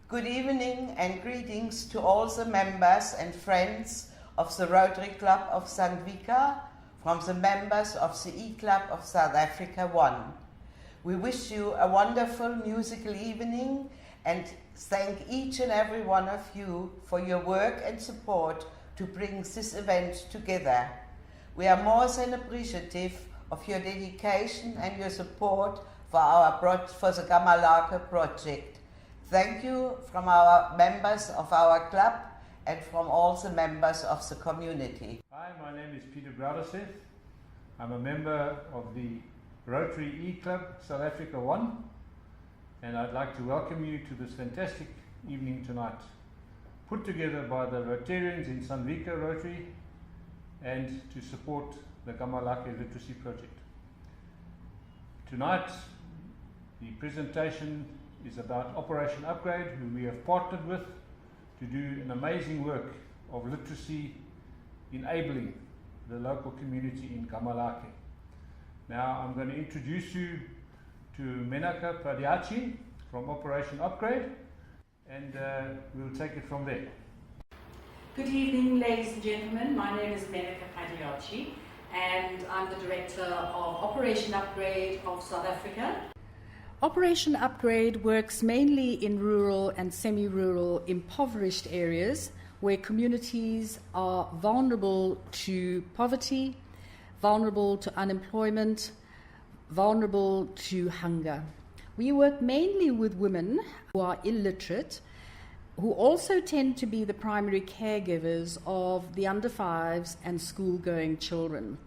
Good evening and greetings to all the members and friends of the Rotary Club of Sandvika from the members of the E-Club of South Africa 1. We wish you a wonderful musical evening and thank each and every one of you for your work and support to bring this event together. We are more than appreciative of your dedication and your support for the Gamalake project. Thank you from our members of our club and from all the members of the community. Hi, my name is Peter Broudeseth. I'm a member of the Rotary E-Club South Africa 1, and I'd like to welcome you to this fantastic evening tonight, put together by the Rotarians in Sandvika Rotary and to support the Gamalake Literacy Project. Tonight, the presentation is about Operation Upgrade, who we have partnered with to do an amazing work of literacy enabling the local community in Gamalake. Now I'm going to introduce you to Menaka Padiachi from Operation Upgrade, and we'll take it from there. Good evening, ladies and gentlemen. My name is Menaka Padiachi, and I'm the Director of Operation Upgrade of South Africa. Operation Upgrade works mainly in rural and semi-rural impoverished areas where communities are vulnerable to poverty, vulnerable to unemployment, vulnerable to hunger. We work mainly with women who are illiterate, who also tend to be the primary caregivers of the under-5s and school-going children.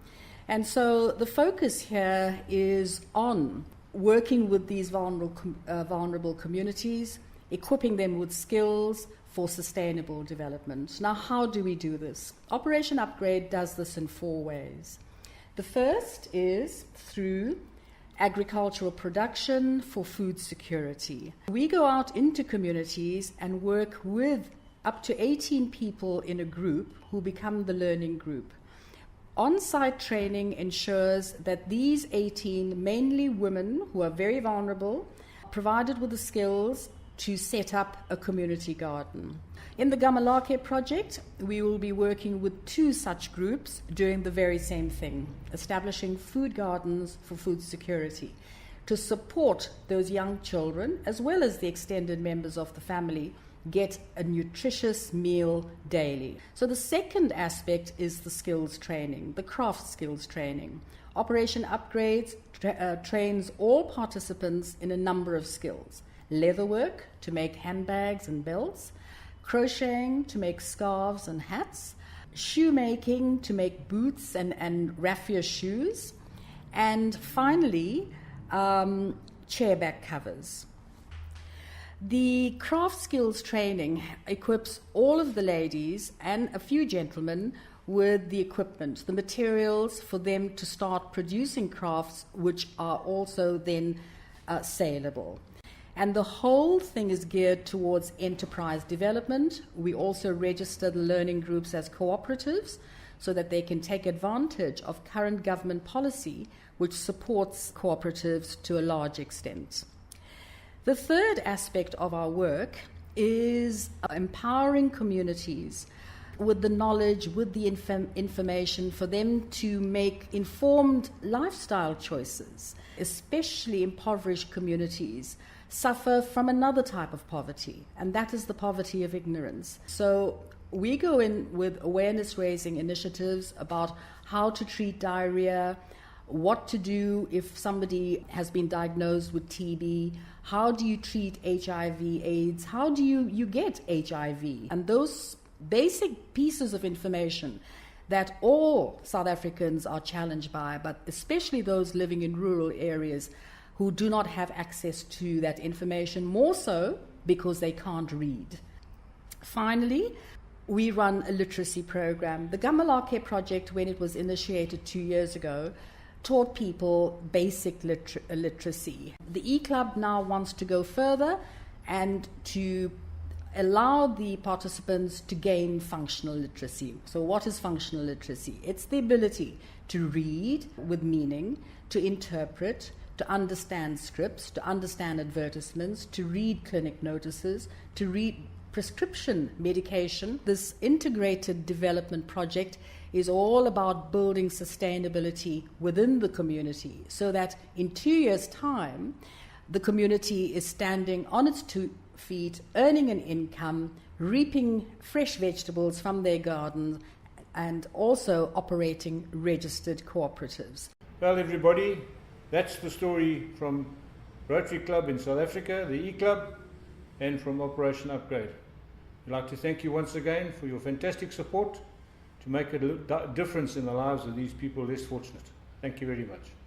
And so the focus here is on working with these vulnerable communities, equipping them with skills for sustainable development. Now, how do we do this? Operation Upgrade does this in 4 ways. The first is through agricultural production for food security. We go out into communities and work with up to 18 people in a group who become the learning group. On-site training ensures that these 18, mainly women who are very vulnerable, are provided with the skills to set up a community garden. In the Gamalake project, we will be working with 2 such groups doing the very same thing, establishing food gardens for food security to support those young children as well as the extended members of the family get a nutritious meal daily. So the second aspect is the skills training, the craft skills training. Operation Upgrades trains all participants in a number of skills. Leatherwork to make handbags and belts, crocheting to make scarves and hats, shoemaking to make boots and raffia shoes, and finally chair back covers. The craft skills training equips all of the ladies and a few gentlemen with the equipment, the materials for them to start producing crafts which are also then saleable. And the whole thing is geared towards enterprise development. We also register the learning groups as cooperatives so that they can take advantage of current government policy which supports cooperatives to a large extent. The third aspect of our work is empowering communities with the knowledge, with the information for them to make informed lifestyle choices, especially impoverished communities suffer from another type of poverty, and that is the poverty of ignorance. So we go in with awareness-raising initiatives about how to treat diarrhea, what to do if somebody has been diagnosed with TB, how do you treat HIV/AIDS, how do you get HIV, and those basic pieces of information that all South Africans are challenged by, but especially those living in rural areas who do not have access to that information, more so because they can't read. Finally, we run a literacy program. The Gamalake project, when it was initiated 2 years ago, taught people basic literacy. The E-Club now wants to go further and to allow the participants to gain functional literacy. So what is functional literacy? It's the ability to read with meaning, to interpret, to understand scripts, to understand advertisements, to read clinic notices, to read prescription medication. This integrated development project is all about building sustainability within the community so that in 2 years' time, the community is standing on its 2 feet, earning an income, reaping fresh vegetables from their gardens, and also operating registered cooperatives. Well, everybody, that's the story from Rotary Club in South Africa, the E-Club, and from Operation Upgrade. I'd like to thank you once again for your fantastic support to make a difference in the lives of these people less fortunate. Thank you very much.